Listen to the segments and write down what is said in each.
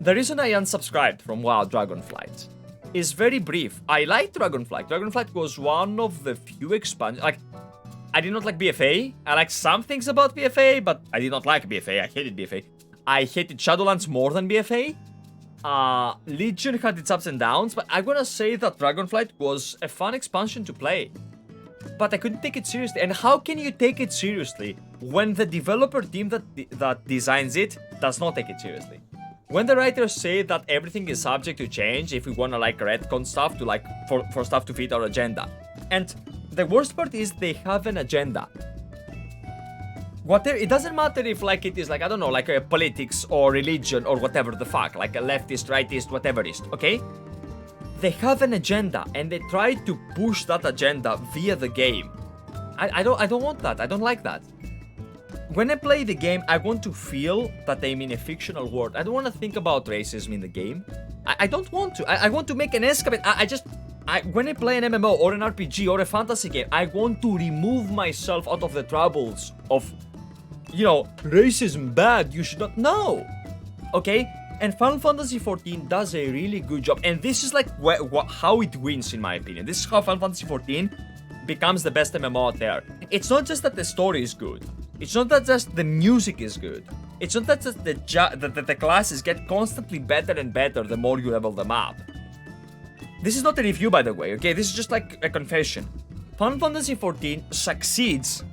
The reason I unsubscribed from WoW Dragonflight is very brief. I like Dragonflight. Dragonflight was one of the few expansions. Like, I did not like BFA. I like some things about BFA, but I did not like BFA. I hated BFA. I hated Shadowlands more than BFA. Legion had its ups and downs, but I'm gonna say that Dragonflight was a fun expansion to play. But I couldn't take it seriously. And how can you take it seriously when the developer team that designs it does not take it seriously? When the writers say that everything is subject to change if we wanna like retcon stuff to like for stuff to fit our agenda. And the worst part is they have an agenda. Whatever, it doesn't matter if like it is like, I don't know, like a politics or religion or whatever the fuck, like a leftist, rightist, whatever it is, okay? They have an agenda and they try to push that agenda via the game. I don't want that. I don't like that. When I play the game, I want to feel that I'm in a fictional world. I don't want to think about racism in the game. I don't want to. I want to make an escape. When I play an MMO or an RPG or a fantasy game, I want to remove myself out of the troubles of, you know, racism bad, you should not. No! Okay? And Final Fantasy XIV does a really good job. And this is like how it wins, in my opinion. This is how Final Fantasy XIV becomes the best MMO out there. It's not just that the story is good. It's not that just the music is good. It's not that just the classes get constantly better and better the more you level them up. This is not a review, by the way, okay? This is just like a confession. Final Fantasy XIV succeeds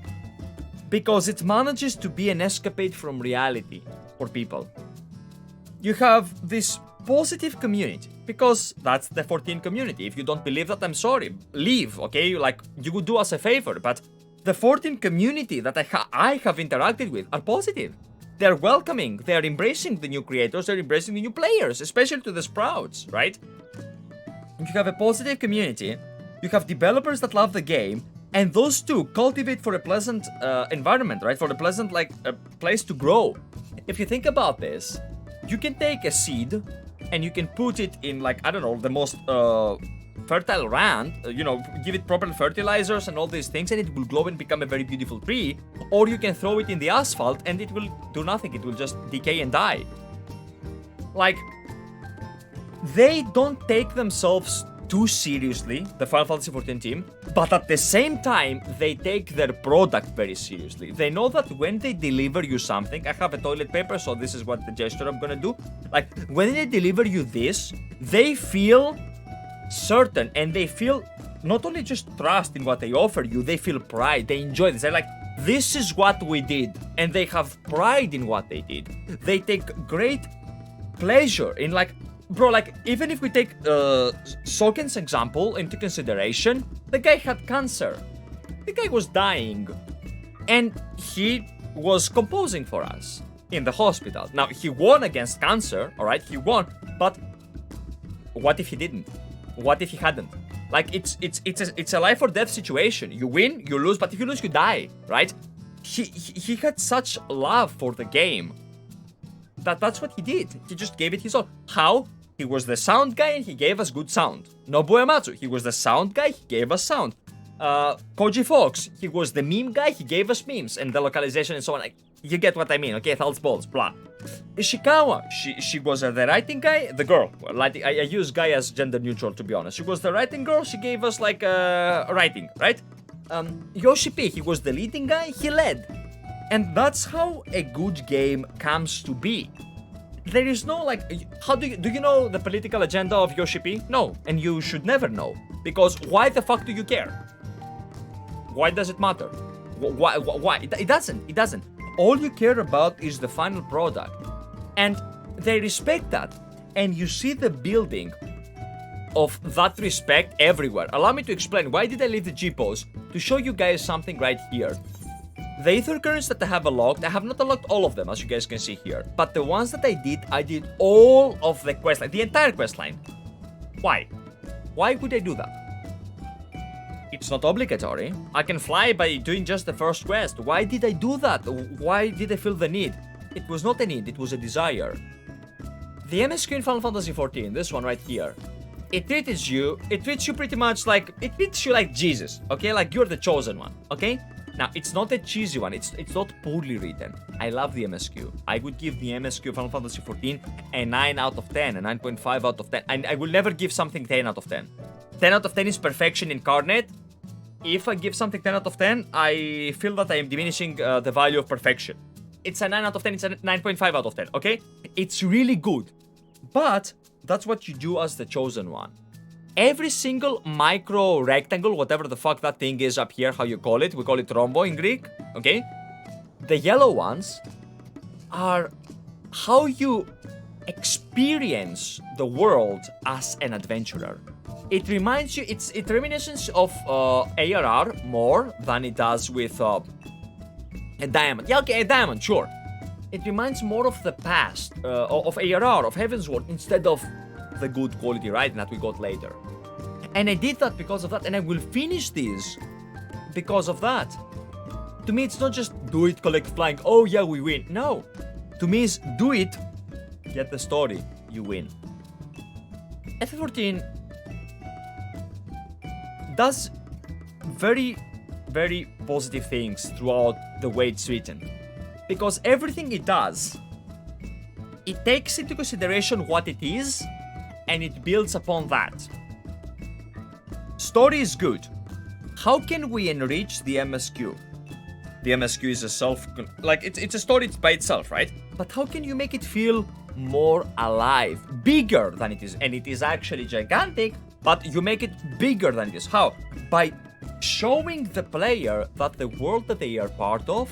because it manages to be an escapade from reality for people. You have this positive community, because that's the 14 community. If you don't believe that, I'm sorry. Leave, okay? Like, you would do us a favor, but the 14 community that I have interacted with are positive. They're welcoming, they're embracing the new creators, they're embracing the new players, especially to the Sprouts, right? You have a positive community, you have developers that love the game, and those two cultivate for a pleasant environment, right? For a pleasant, like, a place to grow. If you think about this, you can take a seed and you can put it in, like, I don't know, the most fertile land, you know, give it proper fertilizers and all these things, and it will grow and become a very beautiful tree. Or you can throw it in the asphalt and it will do nothing, it will just decay and die. Like, they don't take themselves too seriously, the Final Fantasy XIV team, but at the same time, they take their product very seriously. They know that when they deliver you something, I have a toilet paper, so this is what the gesture I'm gonna do. Like, when they deliver you this, they feel certain, and they feel not only just trust in what they offer you, they feel pride, they enjoy this. They're like, this is what we did, and they have pride in what they did. They take great pleasure in, like, bro, like, even if we take Soken's example into consideration, the guy had cancer. The guy was dying. And he was composing for us in the hospital. Now, he won against cancer, alright? He won. But what if he didn't? What if he hadn't? Like, it's a life or death situation. You win, you lose, but if you lose, you die, right? He had such love for the game. That's what he did. He just gave it his all. How? He was the sound guy and he gave us good sound. Nobu Ematsu, he was the sound guy, he gave us sound. Koji Fox, he was the meme guy, he gave us memes and the localization and so on. Like, you get what I mean, okay? Thoughts, balls, blah. Ishikawa, she was the writing guy, the girl. Like, I use guy as gender neutral, to be honest. She was the writing girl, she gave us like writing, right? Yoshi P, he was the leading guy, he led. And that's how a good game comes to be. There is no, like, how do you know the political agenda of Yoshi P? No, and you should never know, because why the fuck do you care? Why does it matter? Why? It doesn't. All you care about is the final product, and they respect that, and you see the building of that respect everywhere. Allow me to explain. Why did I leave the G pose? To show you guys something right here. The Aether Currents that I have unlocked, I have not unlocked all of them, as you guys can see here. But the ones that I did all of the questline, the entire questline. Why? Why would I do that? It's not obligatory. I can fly by doing just the first quest. Why did I do that? Why did I feel the need? It was not a need, it was a desire. The MSQ in Final Fantasy XIV, this one right here, it treats you pretty much like, it treats you like Jesus, okay? Like you're the chosen one, okay? Now, it's not a cheesy one. It's not poorly written. I love the MSQ. I would give the MSQ of Final Fantasy XIV a 9 out of 10, a 9.5 out of 10. And I will never give something 10 out of 10. 10 out of 10 is perfection incarnate. If I give something 10 out of 10, I feel that I am diminishing the value of perfection. It's a 9 out of 10, it's a 9.5 out of 10, okay? It's really good. But that's what you do as the chosen one. Every single micro rectangle, whatever the fuck that thing is up here, how you call it, we call it rhombo in Greek, okay? The yellow ones are how you experience the world as an adventurer. It reminds you, it's reminiscence of ARR more than it does with a diamond. Yeah, okay, a diamond, sure. It reminds more of the past, of ARR, of Heavensward, instead of the good quality writing that we got later. And I did that because of that, and I will finish this because of that. To me, it's not just do it, collect flying, oh yeah, we win. No. To me, it's do it, get the story, you win. FF14 does very, very positive things throughout the way it's written. Because everything it does, it takes into consideration what it is, and it builds upon that. Story is good. How can we enrich the MSQ? The MSQ is a it's a story by itself, right? But how can you make it feel more alive, bigger than it is? And it is actually gigantic, but you make it bigger than it is. How? By showing the player that the world that they are part of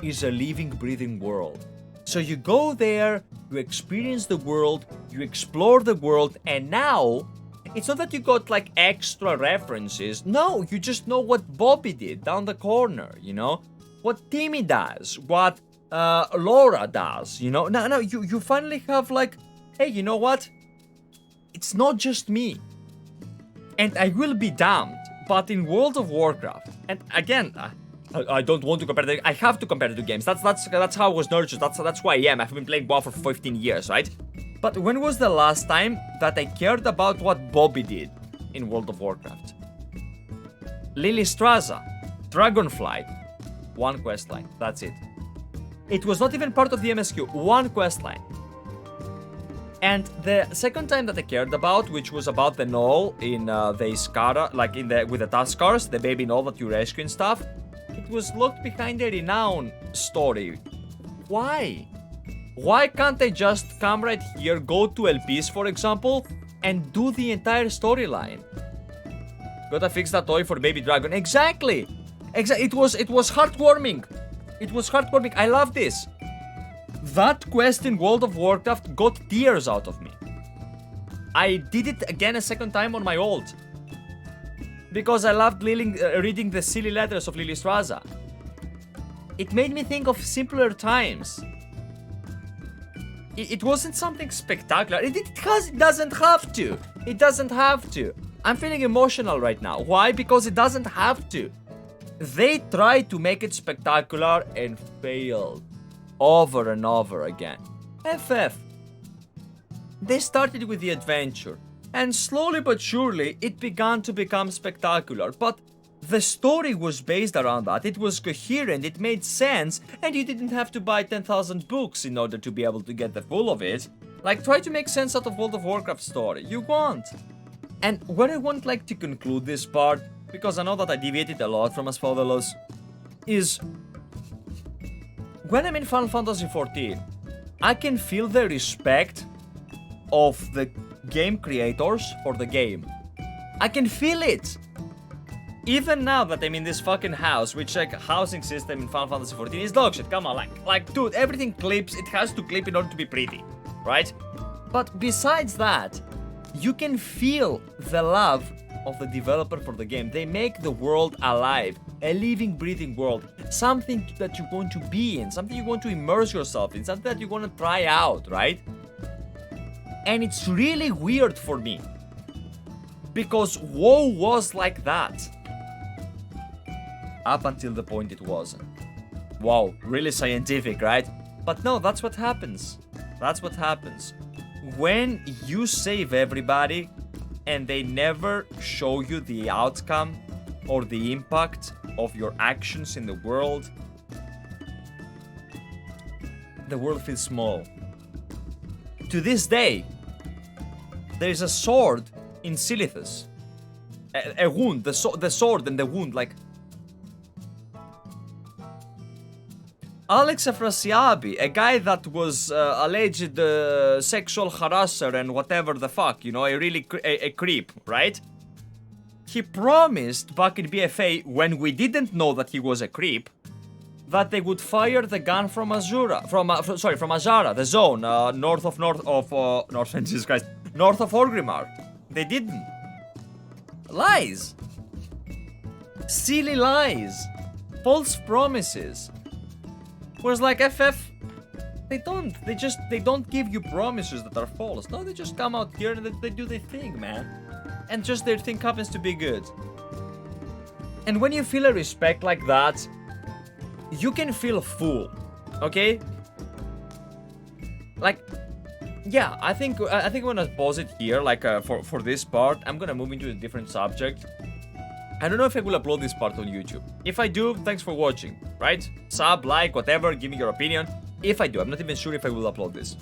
is a living, breathing world. So you go there, you experience the world, you explore the world, and now it's not that you got like extra references. No, you just know what Bobby did down the corner, you know? What Timmy does, what Laura does, you know? Now you finally have like, hey, you know what? It's not just me. And I will be damned, but in World of Warcraft, and again, I don't want to compare the, I have to compare the two games. That's how I was nurtured. That's who I am. I've been playing WoW for 15 years, right? But when was the last time that I cared about what Bobby did in World of Warcraft? Lilistraza, Dragonflight, one questline. That's it. It was not even part of the MSQ. One questline. And the second time that I cared about, which was about the Gnoll in the Iskara, like with the Tuskars, the baby Gnoll that you rescue and stuff, it was locked behind a renown story. Why? Why can't I just come right here, go to LPs, for example, and do the entire storyline? Gotta fix that toy for Baby Dragon. Exactly! It was heartwarming. It was heartwarming. I love this. That quest in World of Warcraft got tears out of me. I did it again a second time on my ult. Because I loved reading the silly letters of Lilistraza. It made me think of simpler times. It wasn't something spectacular. It doesn't have to. It doesn't have to. I'm feeling emotional right now. Why? Because it doesn't have to. They tried to make it spectacular and failed. Over and over again. FF. They started with the adventure. And slowly but surely, it began to become spectacular. But the story was based around that. It was coherent, it made sense, and you didn't have to buy 10,000 books in order to be able to get the full of it. Like, try to make sense out of World of Warcraft story. You won't. And what I want like to conclude this part, because I know that I deviated a lot from Asphodelos, is when I'm in Final Fantasy XIV, I can feel the respect of the game creators for the game. I can feel it. Even now that I'm in this fucking house, which like housing system in Final Fantasy XIV is dogshit. Come on, like dude, everything clips. It has to clip in order to be pretty, right? But besides that, you can feel the love of the developer for the game. They make the world alive, a living, breathing world, something that you want to be in, something you want to immerse yourself in, something that you want to try out, right? And it's really weird for me, because WoW was like that. Up until the point it wasn't. Wow, really scientific, right? But no, that's what happens. That's what happens. When you save everybody and they never show you the outcome, or the impact of your actions in the world feels small. To this day, there is a sword in Silithus. A wound, the sword and the wound, like... Alex Afrasiabi, a guy that was alleged sexual harasser and whatever the fuck, you know, a creep, right? He promised back in BFA, when we didn't know that he was a creep, that they would fire the gun from Azura, from Azara, the zone, north of Jesus Christ, north of Orgrimmar. They didn't. Lies. Silly lies. False promises. Whereas like FF, they don't give you promises that are false. No, they just come out here and they do their thing, man. And just their thing happens to be good. And when you feel a respect like that, you can feel full, okay? Like, yeah, I think I'm gonna pause it here, like, for this part. I'm gonna move into a different subject. I don't know if I will upload this part on YouTube. If I do, thanks for watching, right? Sub, like, whatever, give me your opinion. If I do, I'm not even sure if I will upload this.